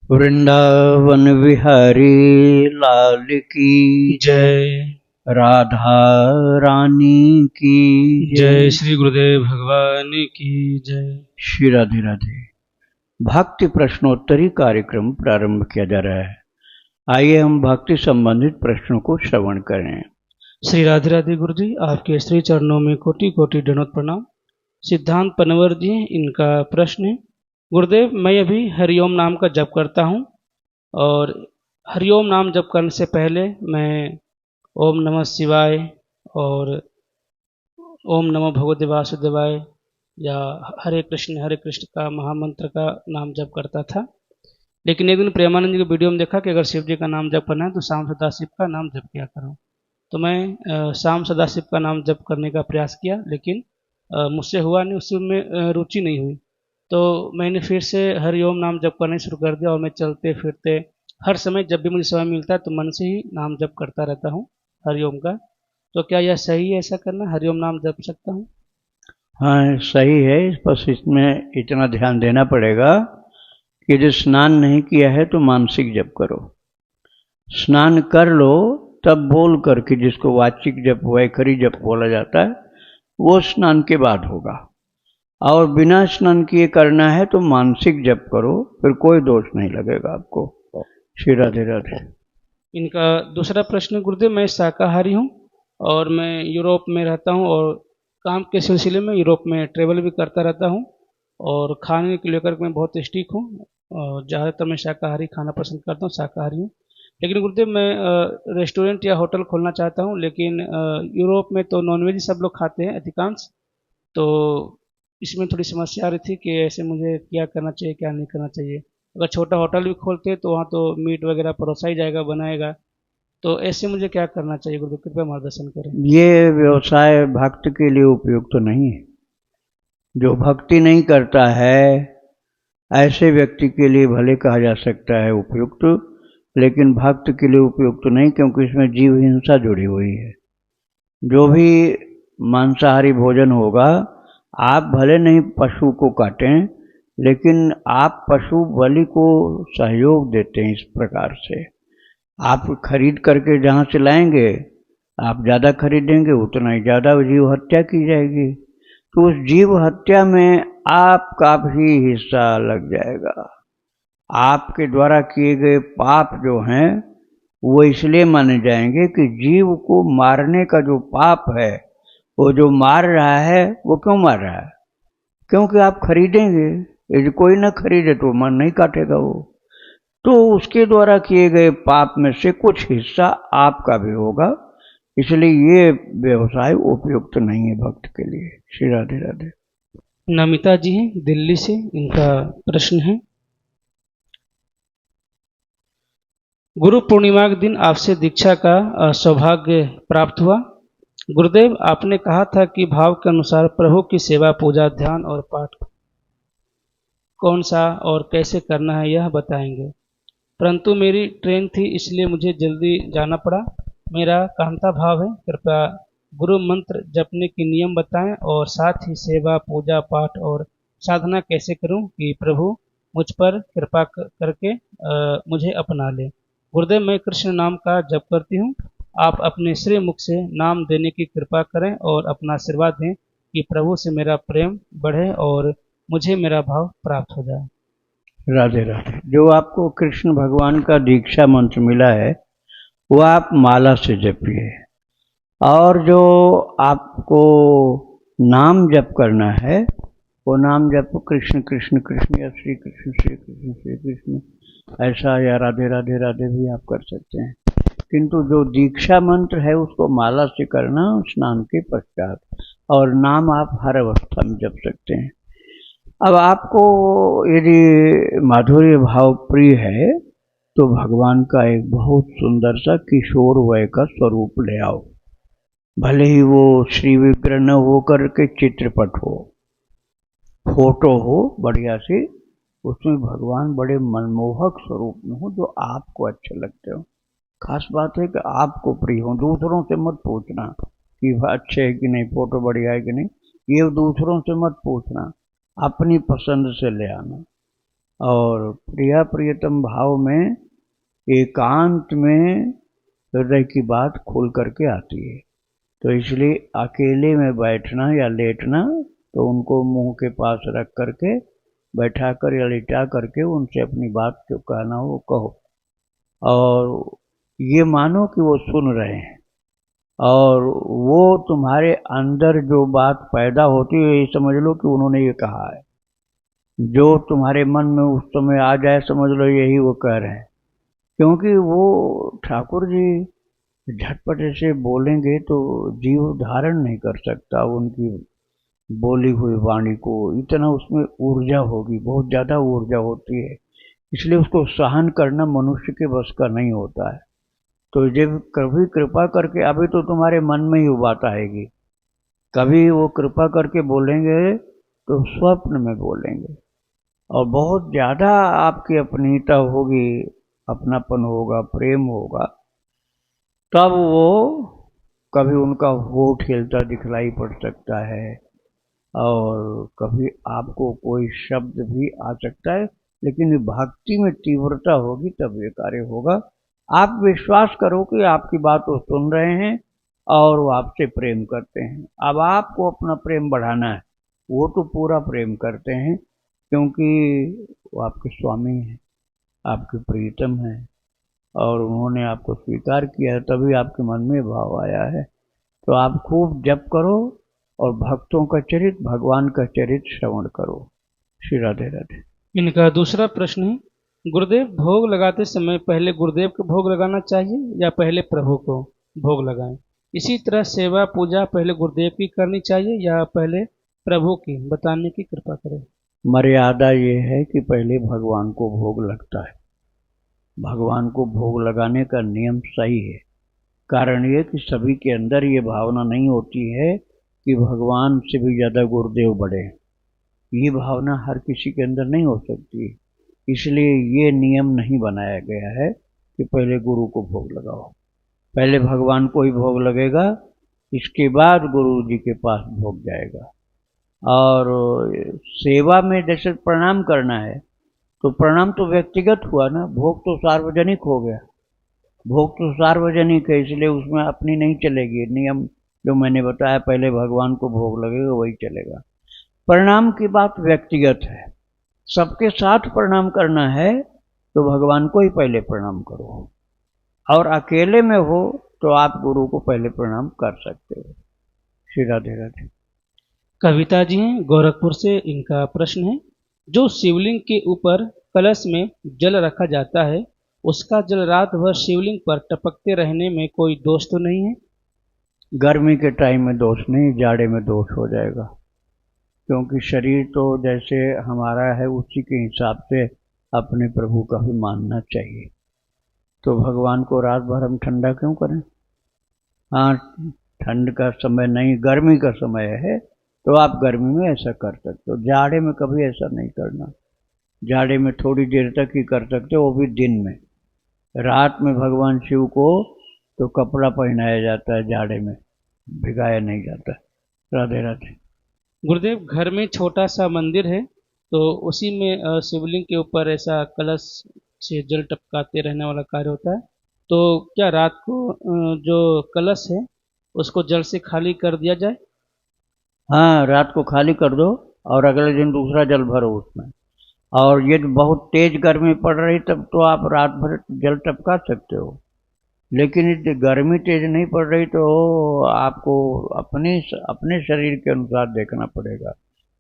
वृंदावन विहारी लाल की जय। राधा रानी की जय श्री गुरुदेव भगवान की जय। श्री राधे राधे। भक्ति प्रश्नोत्तरी कार्यक्रम प्रारंभ किया जा रहा है। आइए हम भक्ति संबंधित प्रश्नों को श्रवण करें। श्री राधे राधे गुरु जी, आपके श्री चरणों में कोटि कोटि दंडवत प्रणाम। सिद्धांत पनवर जी, इनका प्रश्न है, गुरुदेव मैं अभी हरिओम नाम का जप करता हूँ और हरिओम नाम जप करने से पहले मैं ओम नमः शिवाय और ओम नमो भगवते वासुदेवाय या हरे कृष्ण का महामंत्र का नाम जप करता था। लेकिन एक दिन प्रेमानंद जी की वीडियो में देखा कि अगर शिव जी का नाम जप करना है तो शाम सदाशिव का नाम जप किया करो। तो मैं शाम सदाशिव का नाम जप करने का प्रयास किया, लेकिन मुझसे हुआ नहीं, उसमें रुचि नहीं हुई। तो मैंने फिर से हरिओम नाम जप करना शुरू कर दिया और मैं चलते फिरते हर समय जब भी मुझे समय मिलता है तो मन से ही नाम जप करता रहता हूँ हरिओम का। तो क्या यह सही है, ऐसा करना, हरिओम नाम जप सकता हूँ? हाँ सही है, बस इसमें इतना ध्यान देना पड़ेगा कि जो स्नान नहीं किया है तो मानसिक जप करो। स्नान कर लो तब बोल करके, जिसको वाचिक जप वैखरी जप बोला जाता है, वो स्नान के बाद होगा। और बिना स्नान किए करना है तो मानसिक जप करो, फिर कोई दोष नहीं लगेगा आपको। श्री राधे राधे। इनका दूसरा प्रश्न, गुरुदेव मैं शाकाहारी हूँ और मैं यूरोप में रहता हूँ और काम के सिलसिले में यूरोप में ट्रेवल भी करता रहता हूँ और खाने को लेकर मैं बहुत स्टिक हूँ और ज़्यादातर मैं शाकाहारी खाना पसंद करता हूँ, शाकाहारी हूँ। लेकिन गुरुदेव मैं रेस्टोरेंट या होटल खोलना चाहता हूँ, लेकिन यूरोप में तो नॉनवेज ही सब लोग खाते हैं अधिकांश। तो इसमें थोड़ी समस्या आ रही थी कि ऐसे मुझे क्या करना चाहिए क्या नहीं करना चाहिए। अगर छोटा होटल भी खोलते तो वहाँ तो मीट वगैरह परोसा ही जाएगा, बनाएगा। तो ऐसे मुझे क्या करना चाहिए गुरुदेव, कृपया मार्गदर्शन करें। ये व्यवसाय भक्त के लिए उपयुक्त तो नहीं है। जो भक्ति नहीं करता है ऐसे व्यक्ति के लिए भले कहा जा सकता है उपयुक्त, लेकिन भक्त के लिए उपयुक्त नहीं, क्योंकि इसमें जीव हिंसा जुड़ी हुई है। जो भी मांसाहारी भोजन होगा, आप भले नहीं पशु को काटें, लेकिन आप पशु बलि को सहयोग देते हैं। इस प्रकार से आप खरीद करके जहाँ से लाएंगे, आप ज़्यादा खरीदेंगे उतना ही ज़्यादा जीव हत्या की जाएगी, तो उस जीव हत्या में आपका भी हिस्सा लग जाएगा। आपके द्वारा किए गए पाप जो हैं वो इसलिए माने जाएंगे कि जीव को मारने का जो पाप है, वो जो मार रहा है वो क्यों मार रहा है? क्योंकि आप खरीदेंगे। यदि कोई ना खरीदे तो मन नहीं काटेगा वो, तो उसके द्वारा किए गए पाप में से कुछ हिस्सा आपका भी होगा। इसलिए ये व्यवसाय उपयुक्त नहीं है भक्त के लिए। श्री राधे राधे। नमिता जी हैं दिल्ली से, इनका प्रश्न है, गुरु पूर्णिमा के दिन आपसे दीक्षा का सौभाग्य प्राप्त हुआ। गुरुदेव आपने कहा था कि भाव के अनुसार प्रभु की सेवा, पूजा, ध्यान और पाठ कौन सा और कैसे करना है यह बताएंगे, परंतु मेरी ट्रेन थी इसलिए मुझे जल्दी जाना पड़ा। मेरा कांता भाव है, कृपया गुरु मंत्र जपने के नियम बताएं और साथ ही सेवा, पूजा, पाठ और साधना कैसे करूं कि प्रभु मुझ पर कृपा करके मुझे अपना ले। गुरुदेव मैं कृष्ण नाम का जप करती हूँ, आप अपने श्री मुख से नाम देने की कृपा करें और अपना आशीर्वाद दें कि प्रभु से मेरा प्रेम बढ़े और मुझे मेरा भाव प्राप्त हो जाए। राधे राधे। जो आपको कृष्ण भगवान का दीक्षा मंत्र मिला है वो आप माला से जपिए, और जो आपको नाम जप करना है वो नाम जप कृष्ण कृष्ण कृष्ण या श्री कृष्ण श्री कृष्ण श्री कृष्ण ऐसा, या राधे राधे राधे भी आप कर सकते हैं। किंतु जो दीक्षा मंत्र है उसको माला से करना स्नान के पश्चात, और नाम आप हर अवस्था में जप सकते हैं। अब आपको यदि माधुर्य भाव प्रिय है तो भगवान का एक बहुत सुंदर सा किशोर वय का स्वरूप ले आओ। भले ही वो श्री विग्रह न हो करके चित्रपट हो, फोटो हो बढ़िया सी, उसमें भगवान बड़े मनमोहक स्वरूप में हो जो आपको अच्छे लगते हो। खास बात है कि आपको प्रिय हो। दूसरों से मत पूछना कि अच्छे है कि नहीं, फोटो बढ़िया है कि नहीं, ये दूसरों से मत पूछना, अपनी पसंद से ले आना। और प्रिया प्रियतम भाव में एकांत में हृदय की बात खुल करके आती है। तो इसलिए अकेले में बैठना या लेटना, तो उनको मुंह के पास रख करके बैठा कर या लिटा करके उनसे अपनी बात जो कहना हो वो कहो, और ये मानो कि वो सुन रहे हैं, और वो तुम्हारे अंदर जो बात पैदा होती है ये समझ लो कि उन्होंने ये कहा है। जो तुम्हारे मन में उस समय आ जाए समझ लो यही वो कह रहे हैं, क्योंकि वो ठाकुर जी झटपट से बोलेंगे तो जीव धारण नहीं कर सकता उनकी बोली हुई वाणी को, इतना उसमें ऊर्जा होगी, बहुत ज़्यादा ऊर्जा होती है, इसलिए उसको सहन करना मनुष्य के बस का नहीं होता है। तो जब कभी कृपा करके, अभी तो तुम्हारे मन में ही वो बात आएगी, कभी वो कृपा करके बोलेंगे तो स्वप्न में बोलेंगे, और बहुत ज़्यादा आपकी अपनीयता होगी, अपनापन होगा, प्रेम होगा, तब वो कभी उनका होठ हिलता दिखलाई पड़ सकता है, और कभी आपको कोई शब्द भी आ सकता है, लेकिन भक्ति में तीव्रता होगी तब ये कार्य होगा। आप विश्वास करो कि आपकी बात वो सुन रहे हैं और वो आपसे प्रेम करते हैं। अब आपको अपना प्रेम बढ़ाना है, वो तो पूरा प्रेम करते हैं क्योंकि वो आपके स्वामी हैं, आपके प्रीतम हैं, और उन्होंने आपको स्वीकार किया है, तभी आपके मन में भाव आया है। तो आप खूब जप करो और भक्तों का चरित्र, भगवान का चरित्र श्रवण करो। श्री राधे राधे। इनका दूसरा प्रश्न है, गुरुदेव भोग लगाते समय पहले गुरुदेव को भोग लगाना चाहिए या पहले प्रभु को भोग लगाएं? इसी तरह सेवा पूजा पहले गुरुदेव की करनी चाहिए या पहले प्रभु की? बताने की कृपा करें। मर्यादा ये है कि पहले भगवान को भोग लगता है, भगवान को भोग लगाने का नियम सही है। कारण ये कि सभी के अंदर ये भावना नहीं होती है कि भगवान से भी ज़्यादा गुरुदेव बड़े हैं, ये भावना हर किसी के अंदर नहीं हो सकती, इसलिए ये नियम नहीं बनाया गया है कि पहले गुरु को भोग लगाओ। पहले भगवान को ही भोग लगेगा, इसके बाद गुरु जी के पास भोग जाएगा। और सेवा में जैसे प्रणाम करना है, तो प्रणाम तो व्यक्तिगत हुआ ना, भोग तो सार्वजनिक हो गया। भोग तो सार्वजनिक है, इसलिए उसमें अपनी नहीं चलेगी। नियम जो मैंने बताया, पहले भगवान को भोग लगेगा वही चलेगा। प्रणाम की बात व्यक्तिगत है, सबके साथ प्रणाम करना है तो भगवान को ही पहले प्रणाम करो, और अकेले में हो तो आप गुरु को पहले प्रणाम कर सकते हो। श्री राधे राधे। कविता जी हैं गोरखपुर से, इनका प्रश्न है, जो शिवलिंग के ऊपर कलश में जल रखा जाता है उसका जल रात भर शिवलिंग पर टपकते रहने में कोई दोष तो नहीं है? गर्मी के टाइम में दोष नहीं, जाड़े में दोष हो जाएगा, क्योंकि शरीर तो जैसे हमारा है उसी के हिसाब से अपने प्रभु का भी मानना चाहिए। तो भगवान को रात भर हम ठंडा क्यों करें? हाँ, ठंड का समय नहीं, गर्मी का समय है तो आप गर्मी में ऐसा कर सकते हो, जाड़े में कभी ऐसा नहीं करना। जाड़े में थोड़ी देर तक ही कर सकते हो, वो भी दिन में। रात में भगवान शिव को तो कपड़ा पहनाया जाता है, जाड़े में भिगाया नहीं जाता। राधे राधे। गुरुदेव घर में छोटा सा मंदिर है तो उसी में शिवलिंग के ऊपर ऐसा कलश से जल टपकाते रहने वाला कार्य होता है, तो क्या रात को जो कलश है उसको जल से खाली कर दिया जाए? हाँ, रात को खाली कर दो और अगले दिन दूसरा जल भरो उसमें। और ये बहुत तेज गर्मी पड़ रही तब तो आप रात भर जल टपका सकते हो, लेकिन यदि गर्मी तेज नहीं पड़ रही तो आपको अपने शरीर के अनुसार देखना पड़ेगा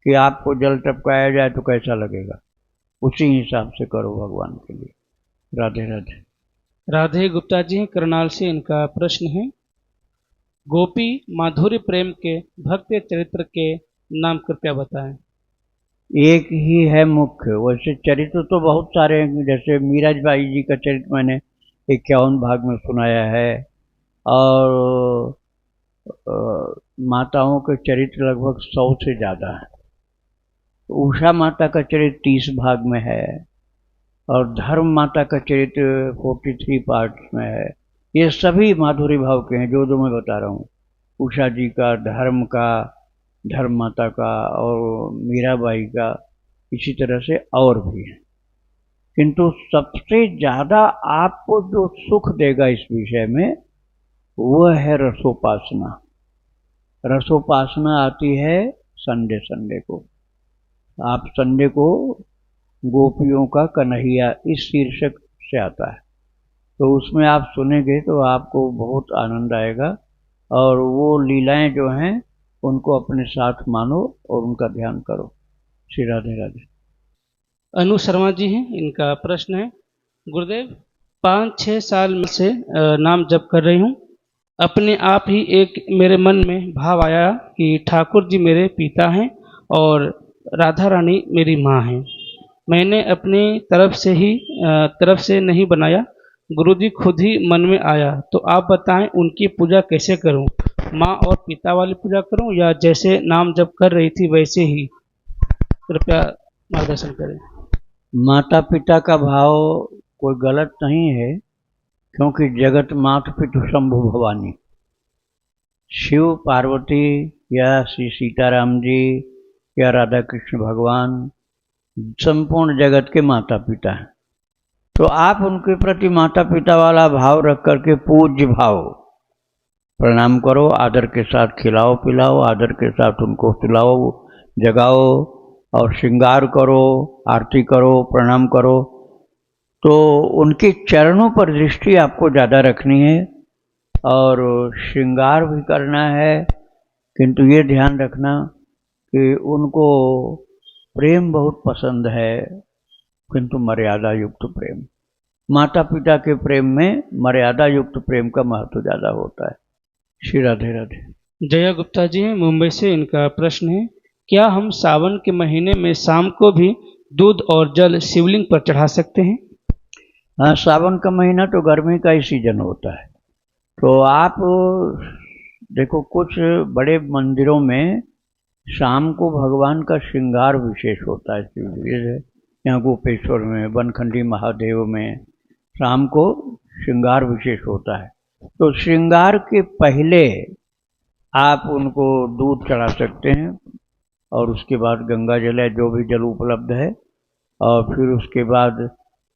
कि आपको जल टपकाया जाए तो कैसा लगेगा, उसी हिसाब से करो भगवान के लिए। राधे राधे। राधे गुप्ता जी हैं करनाल से, इनका प्रश्न है, गोपी माधुर्य प्रेम के भक्त चरित्र के नाम कृपया बताएं। एक ही है मुख्य, वैसे चरित्र तो बहुत सारे हैं, जैसे मीराबाई जी का चरित्र मैंने 51 भाग में सुनाया है, और माताओं के चरित्र लगभग 100 से ज़्यादा है। उषा माता का चरित्र 30 भाग में है, और धर्म माता का चरित्र 43 पार्ट्स में है। ये सभी माधुरी भाव के हैं जो मैं बता रहा हूँ, उषा जी का, धर्म का, धर्म माता का, और मीराबाई का, इसी तरह से और भी हैं। किंतु सबसे ज़्यादा आपको जो सुख देगा इस विषय में वह है रसोपासना। रसोपासना आती है संडे को। आप संडे को गोपियों का कन्हैया इस शीर्षक से आता है, तो उसमें आप सुनेंगे तो आपको बहुत आनंद आएगा और वो लीलाएं जो हैं उनको अपने साथ मानो और उनका ध्यान करो। श्री राधे राधे। अनु शर्मा जी हैं, इनका प्रश्न है, गुरुदेव 5-6 साल में से नाम जप कर रही हूँ। अपने आप ही एक मेरे मन में भाव आया कि ठाकुर जी मेरे पिता हैं और राधा रानी मेरी माँ हैं। मैंने अपनी तरफ से नहीं बनाया, गुरु जी खुद ही मन में आया। तो आप बताएं उनकी पूजा कैसे करूं? माँ और पिता वाली पूजा करूं या जैसे नाम जप कर रही थी वैसे ही? कृपया मार्गदर्शन करें। माता पिता का भाव कोई गलत नहीं है, क्योंकि जगत मात पितु शंभु भवानी, शिव पार्वती या श्री सीताराम जी या राधा कृष्ण भगवान संपूर्ण जगत के माता पिता हैं। तो आप उनके प्रति माता पिता वाला भाव रख करके पूज्य भाव प्रणाम करो, आदर के साथ खिलाओ पिलाओ, आदर के साथ उनको सुलाओ जगाओ और श्रृंगार करो, आरती करो, प्रणाम करो। तो उनके चरणों पर दृष्टि आपको ज़्यादा रखनी है और श्रृंगार भी करना है, किंतु ये ध्यान रखना कि उनको प्रेम बहुत पसंद है, किंतु मर्यादा युक्त प्रेम। माता पिता के प्रेम में मर्यादा युक्त प्रेम का महत्व ज़्यादा होता है। श्री राधे राधे। जया गुप्ता जी हैं, मुंबई से, इनका प्रश्न है, क्या हम सावन के महीने में शाम को भी दूध और जल शिवलिंग पर चढ़ा सकते हैं? हाँ, सावन का महीना तो गर्मी का ही सीजन होता है। तो आप देखो, कुछ बड़े मंदिरों में शाम को भगवान का श्रृंगार विशेष होता है। यहाँ गोपेश्वर में, बनखंडी महादेव में शाम को श्रृंगार विशेष होता है। तो श्रृंगार के पहले आप उनको दूध चढ़ा सकते हैं और उसके बाद गंगा जल है, जो भी जल उपलब्ध है, और फिर उसके बाद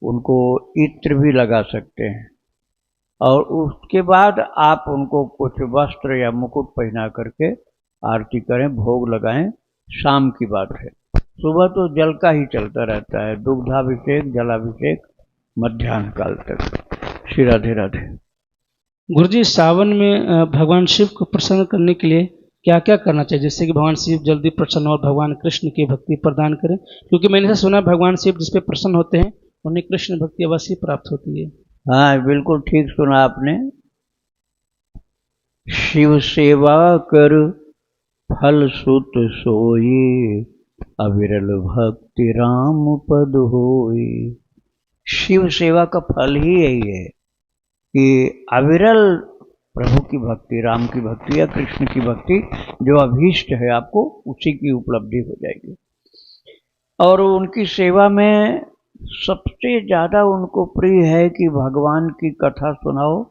उनको इत्र भी लगा सकते हैं और उसके बाद आप उनको कुछ वस्त्र या मुकुट पहना करके आरती करें, भोग लगाएं। शाम की बात है, सुबह तो जल का ही चलता रहता है, दुग्धाभिषेक जलाभिषेक मध्याह्न काल तक। श्री राधे राधे। गुरुजी, सावन में भगवान शिव को प्रसन्न करने के लिए क्या क्या करना चाहिए, जिससे कि भगवान शिव जल्दी प्रसन्न और भगवान कृष्ण की भक्ति प्रदान करें? क्योंकि मैंने ऐसा सुना भगवान शिव जिस पे प्रसन्न होते हैं उन्हें कृष्ण भक्ति अवश्य प्राप्त होती है। हाँ, बिल्कुल ठीक सुना आपने। शिव सेवा कर फल सुत सोई, अविरल भक्ति राम पद होई। शिव सेवा का फल ही यही है कि अविरल प्रभु की भक्ति, राम की भक्ति या कृष्ण की भक्ति जो अभीष्ट है आपको उसी की उपलब्धि हो जाएगी। और उनकी सेवा में सबसे ज़्यादा उनको प्रिय है कि भगवान की कथा सुनाओ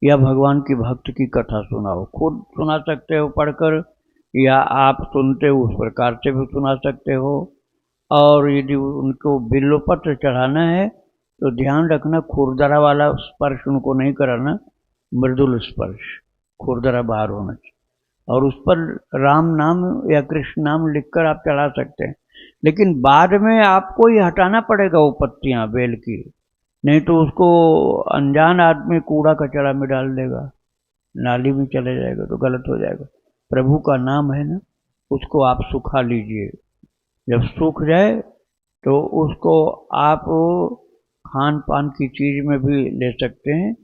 या भगवान की भक्त की कथा सुनाओ। खुद सुना सकते हो पढ़कर, या आप सुनते हो उस प्रकार से भी सुना सकते हो। और यदि उनको बिल्वपत्र चढ़ाना है तो ध्यान रखना खुरदरा वाला स्पर्श उनको नहीं कराना, मृदुल स्पर्श, खुरदरा बाहर होना चाहिए। और उस पर राम नाम या कृष्ण नाम लिखकर आप चढ़ा सकते हैं, लेकिन बाद में आपको ही हटाना पड़ेगा वो पत्तियाँ बेल की, नहीं तो उसको अनजान आदमी कूड़ा कचरा में डाल देगा, नाली में चले जाएगा तो गलत हो जाएगा। प्रभु का नाम है ना, उसको आप सुखा लीजिए। जब सूख जाए तो उसको आप खान पान की चीज़ में भी ले सकते हैं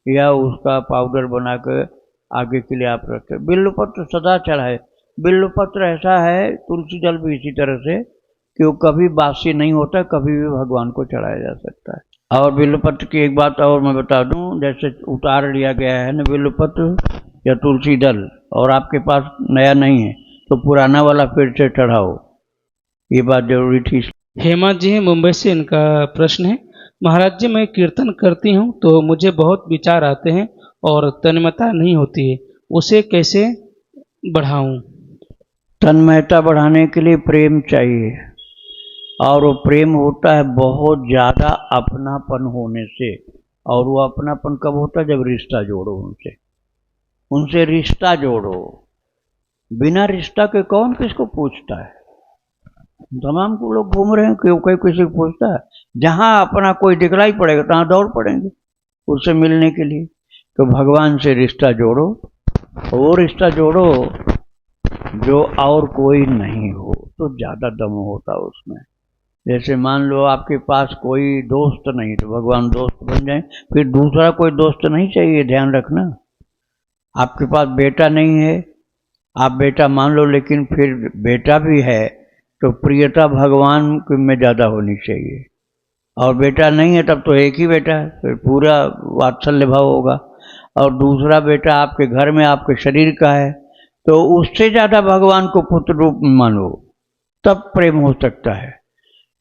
या उसका पाउडर बनाकर आगे के लिए आप रखें। बिल्वपत्र सदा चढ़ाए। बिल्वपत्र ऐसा है, तुलसी जल भी इसी तरह से, कि वो कभी बासी नहीं होता, कभी भी भगवान को चढ़ाया जा सकता है। और बिल्वपत्र की एक बात और मैं बता दूं, जैसे उतार लिया गया है ना बिल्वपत्र या तुलसी दल, और आपके पास नया नहीं है तो पुराना वाला फिर से चढ़ाओ, ये बात जरूरी थी। हेमा जी हैं, मुंबई से, इनका प्रश्न है, महाराज जी मैं कीर्तन करती हूँ तो मुझे बहुत विचार आते हैं और तन्मयता नहीं होती है, उसे कैसे बढ़ाऊं? तन्मयता बढ़ाने के लिए प्रेम चाहिए। और वो प्रेम होता है बहुत ज़्यादा अपनापन होने से। और वो अपनापन कब होता है? जब रिश्ता जोड़ो उनसे, उनसे रिश्ता जोड़ो। बिना रिश्ता के कौन किसको पूछता है? तमाम को लोग घूम रहे हैं, क्यों कोई किसी को पूछता है? जहां अपना कोई दिखलाई पड़ेगा तहां दौड़ पड़ेंगे उससे मिलने के लिए। तो भगवान से रिश्ता जोड़ो, वो रिश्ता जोड़ो जो और कोई नहीं हो, तो ज्यादा दम होता उसमें। जैसे मान लो आपके पास कोई दोस्त नहीं, तो भगवान दोस्त बन जाए। फिर दूसरा कोई दोस्त नहीं चाहिए, ध्यान रखना। आपके पास बेटा नहीं है, आप बेटा मान लो, लेकिन फिर बेटा भी है तो प्रियता भगवान में ज़्यादा होनी चाहिए। और बेटा नहीं है तब तो एक ही बेटा है, फिर पूरा वात्सल्य भाव होगा। और दूसरा बेटा आपके घर में आपके शरीर का है, तो उससे ज़्यादा भगवान को पुत्र रूप में मानो, तब प्रेम हो सकता है।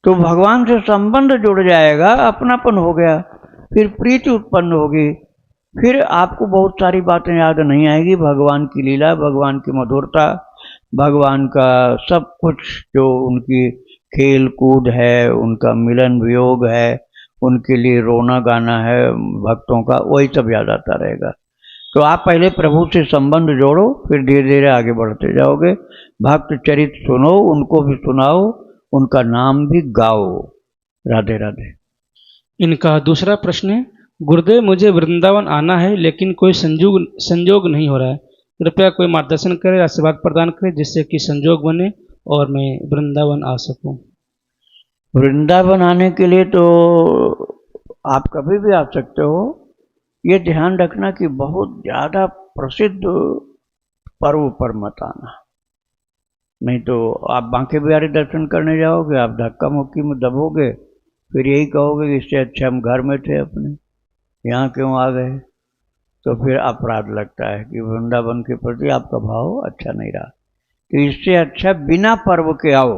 तो भगवान से संबंध जुड़ जाएगा, अपनापन हो गया, फिर प्रीति उत्पन्न होगी। फिर आपको बहुत सारी बातें याद नहीं आएगी, भगवान की लीला, भगवान की मधुरता, भगवान का सब कुछ, जो उनकी खेल कूद है, उनका मिलन वियोग है, उनके लिए रोना गाना है भक्तों का, वही सब याद आता रहेगा। तो आप पहले प्रभु से संबंध जोड़ो, फिर धीरे धीरे आगे बढ़ते जाओगे। भक्त चरित सुनो, उनको भी सुनाओ, उनका नाम भी गाओ। राधे राधे। इनका दूसरा प्रश्न है, गुरुदेव मुझे वृंदावन आना है लेकिन कोई संजोग नहीं हो रहा है, कृपया कोई मार्गदर्शन करें, आशीर्वाद प्रदान करें जिससे कि संजोग बने और मैं वृंदावन आ सकूं। वृंदावन आने के लिए तो आप कभी भी आ सकते हो। ये ध्यान रखना कि बहुत ज़्यादा प्रसिद्ध पर्व पर मत आना, नहीं तो आप बांके बिहारी दर्शन करने जाओगे, आप धक्का मुक्की में दबोगे, फिर यही कहोगे कि इससे अच्छा हम घर में थे अपने, यहाँ क्यों आ गए। तो फिर अपराध लगता है कि वृंदावन के प्रति आपका भाव अच्छा नहीं रहा। तो इससे अच्छा बिना पर्व के आओ,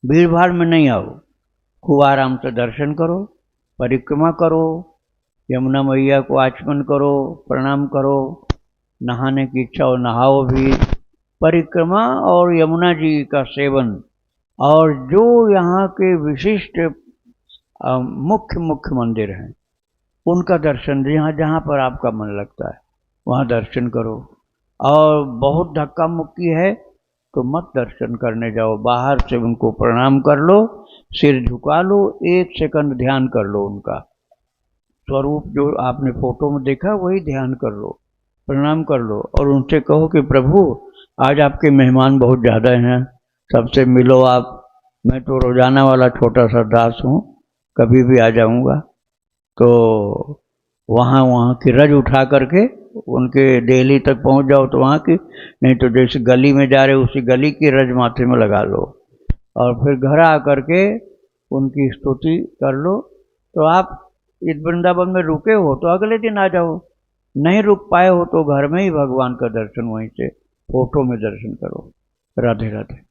भीड़ भाड़ में नहीं आओ, खूब आराम से दर्शन करो, परिक्रमा करो, यमुना मैया को आचमन करो, प्रणाम करो, नहाने की इच्छा हो नहाओ भी, परिक्रमा और यमुना जी का सेवन, और जो यहाँ के विशिष्ट मुख्य मुख्य मंदिर हैं उनका दर्शन, जहाँ जहाँ पर आपका मन लगता है वहाँ दर्शन करो। और बहुत धक्का मुक्की है तो मत दर्शन करने जाओ, बाहर से उनको प्रणाम कर लो, सिर झुका लो, 1 सेकंड ध्यान कर लो, उनका स्वरूप जो आपने फोटो में देखा वही ध्यान कर लो, प्रणाम कर लो, और उनसे कहो कि प्रभु आज आपके मेहमान बहुत ज़्यादा हैं, सबसे मिलो आप, मैं तो रोजाना वाला छोटा सा दास हूँ, कभी भी आ जाऊँगा। तो वहाँ की रज उठा करके उनके डेली तक पहुँच जाओ तो वहाँ की, नहीं तो जैसे गली में जा रहे उसी गली की रज माथे में लगा लो, और फिर घर आ करके उनकी स्तुति कर लो। तो आप इस वृंदावन में रुके हो तो अगले दिन आ जाओ, नहीं रुक पाए हो तो घर में ही भगवान का दर्शन वहीं से फोटो में दर्शन करो। राधे राधे।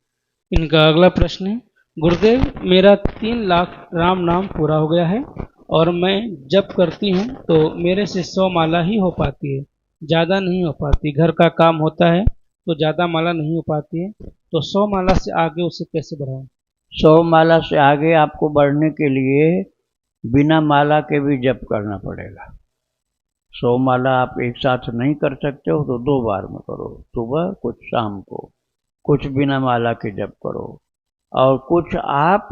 इनका अगला प्रश्न है, गुरुदेव मेरा 3 लाख राम नाम पूरा हो गया है और मैं जप करती हूँ तो मेरे से 100 माला ही हो पाती है, ज़्यादा नहीं हो पाती। घर का काम होता है तो ज़्यादा माला नहीं हो पाती है, तो 100 माला से आगे उसे कैसे बढ़ाऊँ? 100 माला से आगे आपको बढ़ने के लिए बिना माला के भी जप करना पड़ेगा। 100 माला आप एक साथ नहीं कर सकते हो तो 2 बार में करो, सुबह कुछ शाम को, कुछ बिना माला के जप करो, और कुछ आप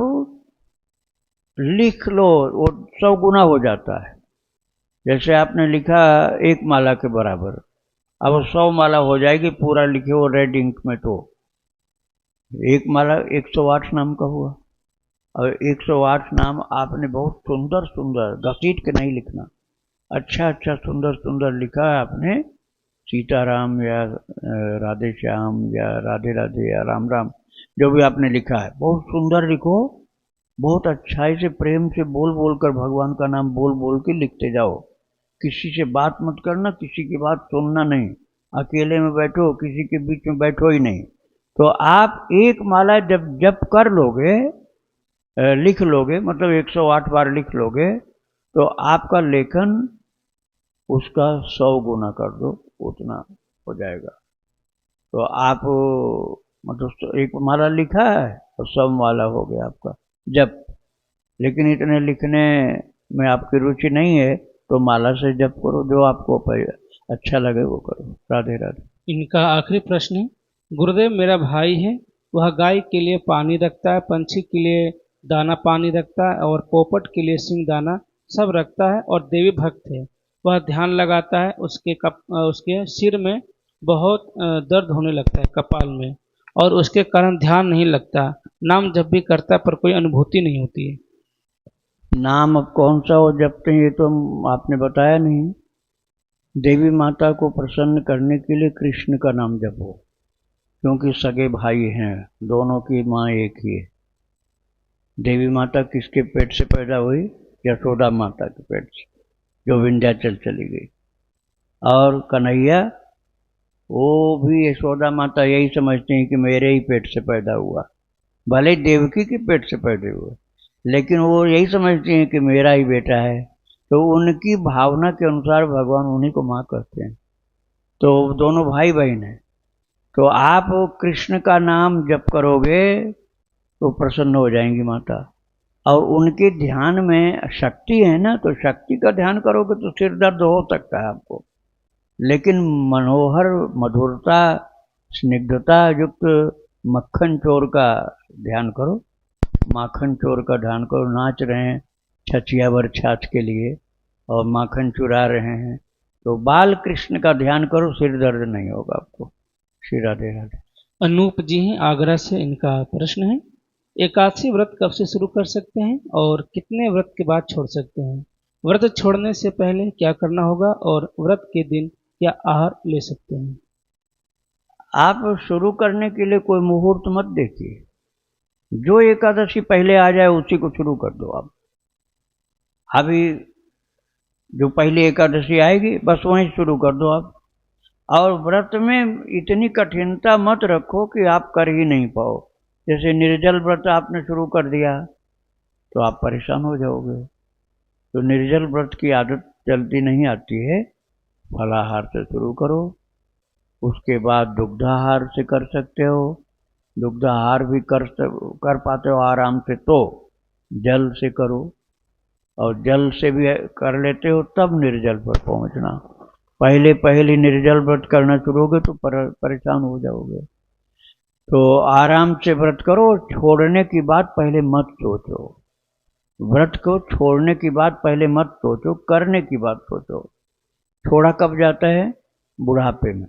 लिख लो, वो 100 गुना हो जाता है। जैसे आपने लिखा 1 माला के बराबर, अब 100 माला हो जाएगी, पूरा लिखे हो रेड इंक में, तो 1 माला 108 नाम का हुआ। और 108 नाम आपने बहुत सुंदर सुंदर घसीट के नहीं लिखना, अच्छा अच्छा सुंदर सुंदर लिखा है आपने, सीताराम या राधे श्याम या राधे राधे या राम राम, जो भी आपने लिखा है बहुत सुंदर लिखो, बहुत अच्छाई से प्रेम से बोल बोल कर भगवान का नाम बोल बोल के लिखते जाओ। किसी से बात मत करना, किसी की बात सुनना नहीं, अकेले में बैठो, किसी के बीच में बैठो ही नहीं। तो आप 1 माला जब जप कर लोगे, लिख लोगे, मतलब 108 बार लिख लोगे, तो आपका लेखन उसका 100 गुना कर दो, उतना हो जाएगा। तो आप मतलब 1 माला लिखा है और 100 माला हो गया आपका, जप। लेकिन इतने लिखने में आपकी रुचि नहीं है तो माला से जप करो, जो आपको अच्छा लगे वो करो। राधे राधे। इनका आखिरी प्रश्न है, गुरुदेव मेरा भाई है, वह गाय के लिए पानी रखता है, पंछी के लिए दाना पानी रखता है और पोपट के लिए सिंग दाना सब रखता है और देवी भक्त है। वह ध्यान लगाता है, उसके सिर में बहुत दर्द होने लगता है, कपाल में, और उसके कारण ध्यान नहीं लगता। नाम जब भी करता है पर कोई अनुभूति नहीं होती है। नाम अब कौन सा वो जपते हैं ये तो आपने बताया नहीं। देवी माता को प्रसन्न करने के लिए कृष्ण का नाम जपो, क्योंकि सगे भाई हैं, दोनों की माँ एक ही है। देवी माता किसके पेट से पैदा हुई? यशोदा माता के पेट से, जो विंध्याचल चली गई। और कन्हैया, वो भी यशोदा माता यही समझती हैं कि मेरे ही पेट से पैदा हुआ, भले देवकी के पेट से पैदा हुआ, लेकिन वो यही समझती हैं कि मेरा ही बेटा है। तो उनकी भावना के अनुसार भगवान उन्हीं को माँ कहते हैं। तो दोनों भाई बहन हैं। तो आप कृष्ण का नाम जप करोगे तो प्रसन्न हो जाएंगी माता। और उनके ध्यान में शक्ति है ना, तो शक्ति का ध्यान करोगे तो सिर दर्द हो सकता है आपको, लेकिन मनोहर मधुरता स्निग्धता युक्त मक्खन चोर का ध्यान करो। माखन चोर का ध्यान करो, नाच रहे हैं छछिया भर छाछ के लिए और माखन चुरा रहे हैं, तो बाल कृष्ण का ध्यान करो, सिर दर्द नहीं होगा आपको। श्री राधे राधे। अनूप जी हैं आगरा से, इनका प्रश्न है, एकादशी व्रत कब से शुरू कर सकते हैं और कितने व्रत के बाद छोड़ सकते हैं? व्रत छोड़ने से पहले क्या करना होगा और व्रत के दिन क्या आहार ले सकते हैं? आप शुरू करने के लिए कोई मुहूर्त मत देखिए, जो एकादशी पहले आ जाए उसी को शुरू कर दो आप। अभी जो पहली एकादशी आएगी बस वहीं शुरू कर दो आप। और व्रत में इतनी कठिनता मत रखो कि आप कर ही नहीं पाओ। जैसे निर्जल व्रत आपने शुरू कर दिया तो आप परेशान हो जाओगे। तो निर्जल व्रत की आदत जल्दी नहीं आती है, फलाहार से शुरू करो, उसके बाद दुग्धाहार से कर सकते हो। दुग्धाहार भी कर पाते हो आराम से तो जल से करो, और जल से भी कर लेते हो तब निर्जल पर पहुंचना। पहले पहले निर्जल व्रत करना शुरू होगे तो परेशान हो जाओगे। तो आराम से व्रत करो, छोड़ने की बात पहले मत सोचो। व्रत को छोड़ने की बात पहले मत सोचो, करने की बात सोचो। छोड़ा कब जाता है? बुढ़ापे में।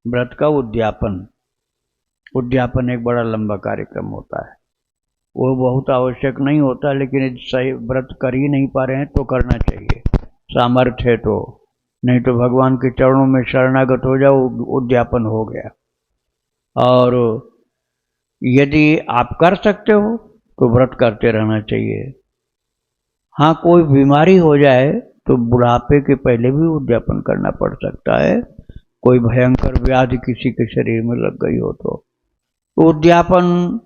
व्रत का उद्यापन, उद्यापन एक बड़ा लंबा कार्यक्रम होता है, वो बहुत आवश्यक नहीं होता, लेकिन सही व्रत कर ही नहीं पा रहे हैं तो करना चाहिए, सामर्थ्य है तो। नहीं तो भगवान के चरणों में शरणागत हो जाओ, उद्यापन हो गया। और यदि आप कर सकते हो तो व्रत करते रहना चाहिए। हाँ, कोई बीमारी हो जाए तो बुढ़ापे के पहले भी उद्यापन करना पड़ सकता है। कोई भयंकर व्याधि किसी के शरीर में लग गई हो तो उद्यापन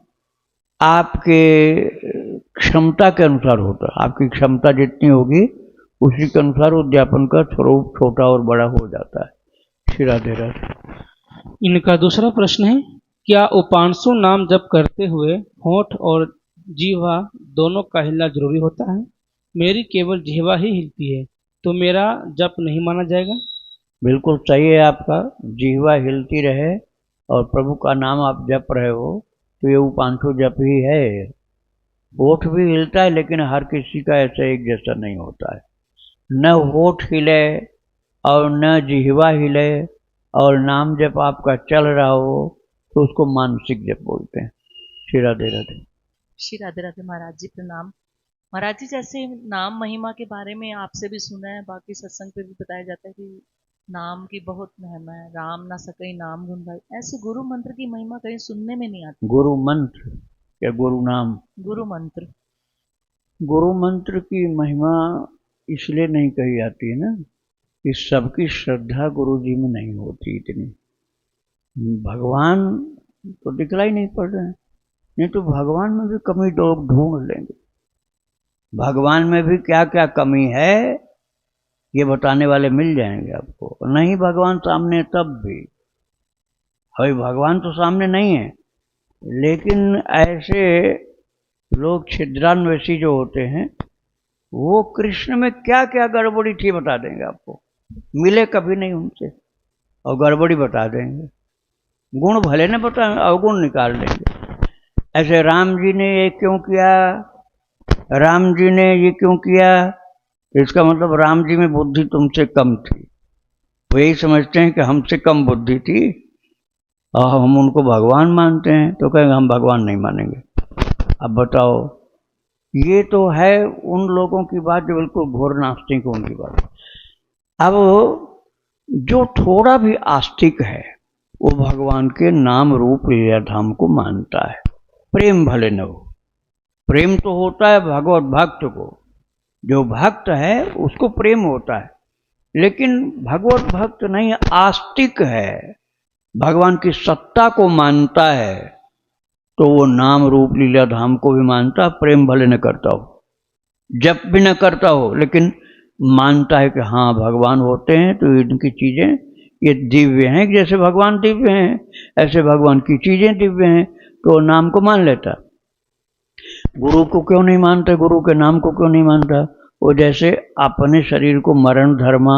आपके क्षमता के अनुसार होता है। आपकी क्षमता जितनी होगी उसी के अनुसार उद्यापन का स्वरूप छोटा और बड़ा हो जाता है। श्री राधे राधे। इनका दूसरा प्रश्न है, क्या उपांशु नाम जप करते हुए होंठ और जीवा दोनों का हिलना जरूरी होता है? मेरी केवल जीवा ही हिलती है, तो मेरा जप नहीं माना जाएगा? बिल्कुल सही है आपका, जीवा हिलती रहे और प्रभु का नाम आप जप रहे हो तो ये उपांशु जप ही है। होठ भी हिलता है लेकिन हर किसी का ऐसा एक जैसा नहीं होता है। न होठ हिले और न जिह्वा हिले और नाम जप आपका चल रहा हो तो उसको मानसिक जप बोलते हैं। श्री राधे राधे। श्री राधे राधे। महाराज जी प्रणाम। महाराज जी, जैसे नाम महिमा के बारे में आपसे भी सुना है, बाकी सत्संग पे भी बताया जाता है कि नाम की बहुत महिमा है, राम ना सकई नाम गुण गाई। ऐसे गुरु मंत्र की महिमा कहीं सुनने में नहीं आती। गुरु मंत्र या गुरु नाम? गुरु मंत्र। गुरु मंत्र की महिमा इसलिए नहीं कही जाती है ना कि सबकी श्रद्धा गुरु जी में नहीं होती इतनी। भगवान तो दिखलाई नहीं पड़ रहे हैं, नहीं तो भगवान में भी कमी लोग ढूंढ लेंगे। भगवान में भी क्या क्या कमी है ये बताने वाले मिल जाएंगे आपको। नहीं भगवान सामने तब भी, अभी भगवान तो सामने नहीं है, लेकिन ऐसे लोग छिद्रान्वेषी जो होते हैं वो कृष्ण में क्या क्या गड़बड़ी थी बता देंगे आपको, मिले कभी नहीं उनसे और गड़बड़ी बता देंगे। गुण भले न बताएं, अवगुण निकाल देंगे। ऐसे राम जी ने ये क्यों किया, राम जी ने ये क्यों किया, इसका मतलब राम जी में बुद्धि तुमसे कम थी। वो यही समझते हैं कि हमसे कम बुद्धि थी और हम उनको भगवान मानते हैं, तो कहेंगे हम भगवान नहीं मानेंगे। अब बताओ, ये तो है उन लोगों की बात जो बिल्कुल घोर नास्तिक हैं, उनकी बात। अब जो थोड़ा भी आस्तिक है वो भगवान के नाम रूप लीला धाम को मानता है, प्रेम भले न हो। प्रेम तो होता है भगवत भक्त को, जो भक्त है उसको प्रेम होता है, लेकिन भगवत भक्त नहीं, आस्तिक है, भगवान की सत्ता को मानता है, तो वो नाम रूप लीला धाम को भी मानता, प्रेम भले न करता हो, जप भी न करता हो, लेकिन मानता है कि हाँ भगवान होते हैं, तो इनकी चीजें ये दिव्य हैं, जैसे भगवान दिव्य हैं ऐसे भगवान की चीजें दिव्य हैं, तो नाम को मान लेता। गुरु को क्यों नहीं मानता, गुरु के नाम को क्यों नहीं मानता? वो जैसे अपने शरीर को मरण धर्मा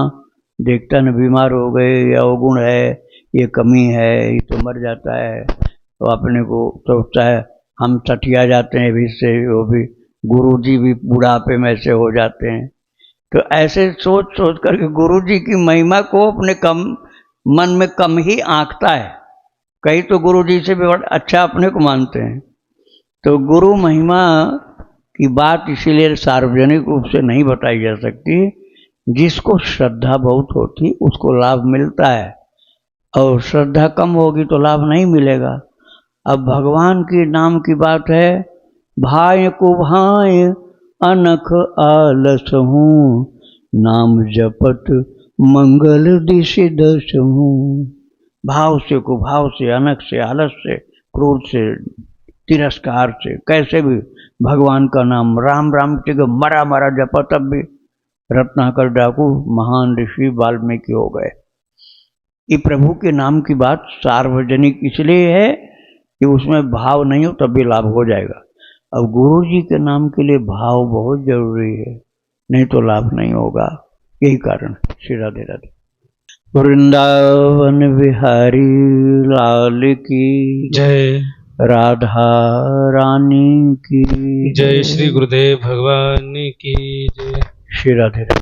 देखता न, बीमार हो गए, या अवगुण है, ये कमी है, ये तो मर जाता है, तो अपने को सोचता है हम सठिया जाते हैं भी से, वो भी गुरु जी भी बुढ़ापे में ऐसे हो जाते हैं। तो ऐसे सोच सोच करके गुरु जी की महिमा को अपने कम मन में कम ही आंकता है। कई तो गुरु जी से भी अच्छा अपने को मानते हैं। तो गुरु महिमा की बात इसीलिए सार्वजनिक रूप से नहीं बताई जा सकती। जिसको श्रद्धा बहुत होती उसको लाभ मिलता है, और श्रद्धा कम होगी तो लाभ नहीं मिलेगा। अब भगवान के नाम की बात है, भाय को भाय अनख आलस हूँ, नाम जपत मंगल दिशि दश हूँ। भाव से, कुभाव से, अनख से, आलस से, क्रोध से, तिरस्कार से, कैसे भी भगवान का नाम राम राम के मरा मरा जपा, तब भी रत्नाकर डाकू महान ऋषि वाल्मीकि हो गए। ये प्रभु के नाम की बात सार्वजनिक इसलिए है कि उसमें भाव नहीं हो तब भी लाभ हो जाएगा। अब गुरु जी के नाम के लिए भाव बहुत जरूरी है, नहीं तो लाभ नहीं होगा। यही कारण। श्री राधे राधे। वृंदावन बिहारी लाल की जय। राधा रानी की जय। श्री गुरुदेव भगवान की जय। श्री राधे राधे।